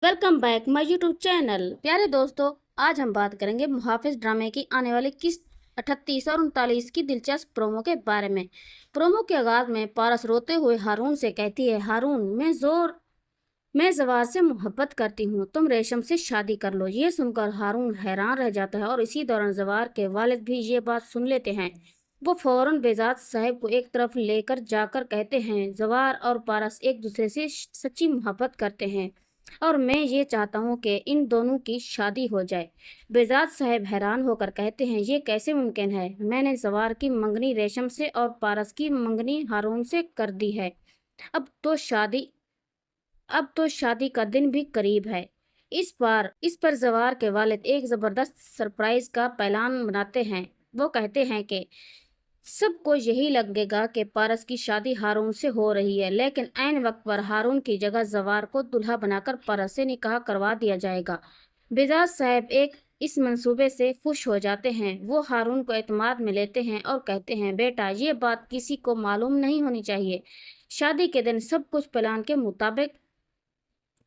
Welcome back my YouTube channel. प्यारे दोस्तों, आज हम बात करेंगे मुहाफिज ड्रामे की आने वाली किस्त 38 और 39 की दिलचस्प प्रोमो के बारे में। प्रोमो के आगाज में पारस रोते हुए हारून से कहती है, हारून मैं जवार से मोहब्बत करती हूँ, तुम रेशम से शादी कर लो। ये सुनकर हारून हैरान रह जाता है और इसी दौरान जवार के वालिद भी ये बात सुन लेते हैं। वो फौरन बेजाद साहब को एक तरफ लेकर जाकर कहते हैं, जवार और पारस एक दूसरे से सच्ची मोहब्बत करते हैं और मैं ये चाहता हूँ कि इन दोनों की शादी हो जाए। बेजाद साहब हैरान होकर कहते हैं, ये कैसे मुमकिन है? मैंने जवार की मंगनी रेशम से और पारस की मंगनी हारून से कर दी है। अब तो शादी अब तो शादी का दिन भी करीब है। इस पर जवार के वालिद एक जबरदस्त सरप्राइज का प्लान बनाते हैं। वो कहते हैं कि सबको यही लगेगा कि पारस की शादी हारून से हो रही है, लेकिन ऐन वक्त पर हारून की जगह जवार को दुल्हा बनाकर पारस से निकाह करवा दिया जाएगा। बेजाज साहब इस मंसूबे से खुश हो जाते हैं। वो हारून को एतमाद में लेते हैं और कहते हैं, बेटा ये बात किसी को मालूम नहीं होनी चाहिए। शादी के दिन सब कुछ प्लान के मुताबिक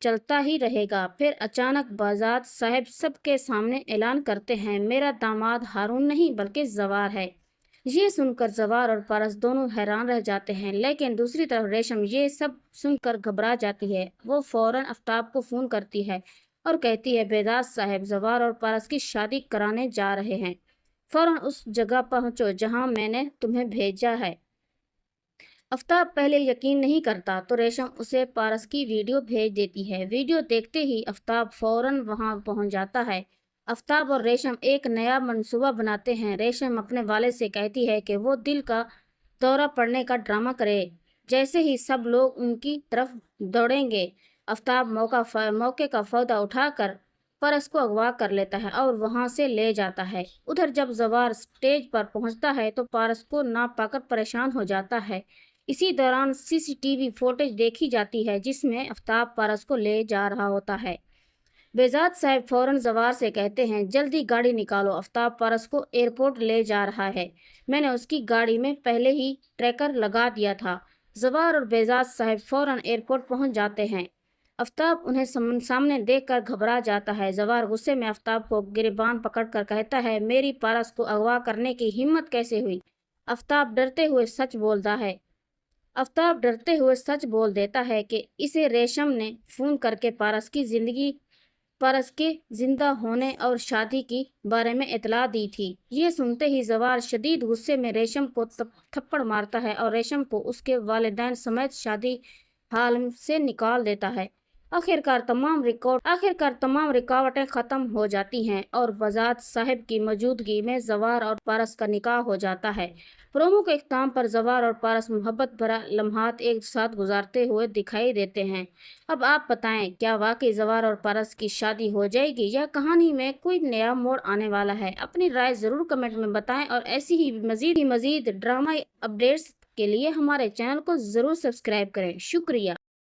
चलता ही रहेगा। फिर अचानक बेजाज साहब सबके सामने ऐलान करते हैं, मेरा दामाद हारून नहीं बल्कि जवार है। ये सुनकर जवार और पारस दोनों हैरान रह जाते हैं, लेकिन दूसरी तरफ रेशम ये सब सुनकर घबरा जाती है। वो फौरन आफ्ताब को फोन करती है और कहती है, बेजाज साहब जवार और पारस की शादी कराने जा रहे हैं, फौरन उस जगह पहुंचो जहां मैंने तुम्हें भेजा है। आफ्ताब पहले यकीन नहीं करता तो रेशम उसे पारस की वीडियो भेज देती है। वीडियो देखते ही आफ्ताब फौरन वहां पहुंच जाता है। आफ्ताब और रेशम एक नया मंसूबा बनाते हैं। रेशम अपने वालिद से कहती है कि वो दिल का दौरा पड़ने का ड्रामा करे। जैसे ही सब लोग उनकी तरफ दौड़ेंगे, आफ्ताब मौके का फायदा उठाकर पारस को अगवा कर लेता है और वहां से ले जाता है। उधर जब जवार स्टेज पर पहुंचता है तो पारस को ना पाकर परेशान हो जाता है। इसी दौरान सीसीटीवी फुटेज देखी जाती है जिसमें आफ्ताब पारस को ले जा रहा होता है। बेजाद साहब फौरन जवार से कहते हैं, जल्दी गाड़ी निकालो, आफ्ताब पारस को एयरपोर्ट ले जा रहा है। मैंने उसकी गाड़ी में पहले ही ट्रैकर लगा दिया था। जवार और बेजाद साहब फौरन एयरपोर्ट पहुंच जाते हैं। आफ्ताब उन्हें सामने देखकर घबरा जाता है। जवार गुस्से में आफ्ताब को गिरबान पकड़कर कहता है, मेरी पारस को अगवा करने की हिम्मत कैसे हुई? आफ्ताब डरते हुए सच बोल देता है कि इसे रेशम ने फोन करके पारस के जिंदा होने और शादी की बारे में इतला दी थी। ये सुनते ही जवार शदीद गुस्से में रेशम को थप्पड़ मारता है और रेशम को उसके वालिदैन समेत शादी हाल से निकाल देता है। आखिरकार तमाम रुकावटें खत्म हो जाती हैं और बेजाद साहब की मौजूदगी में जवार और पारस का निकाह हो जाता है। प्रोमो के इख्तिताम पर जवार और पारस मोहब्बत भरा लम्हात एक साथ गुजारते हुए दिखाई देते हैं। अब आप बताएं, क्या वाकई जवार और पारस की शादी हो जाएगी या कहानी में कोई नया मोड़ आने वाला है? अपनी राय जरूर कमेंट में बताएं और ऐसी ही मजीद ड्रामा अपडेट्स के लिए हमारे चैनल को जरूर सब्सक्राइब करें। शुक्रिया।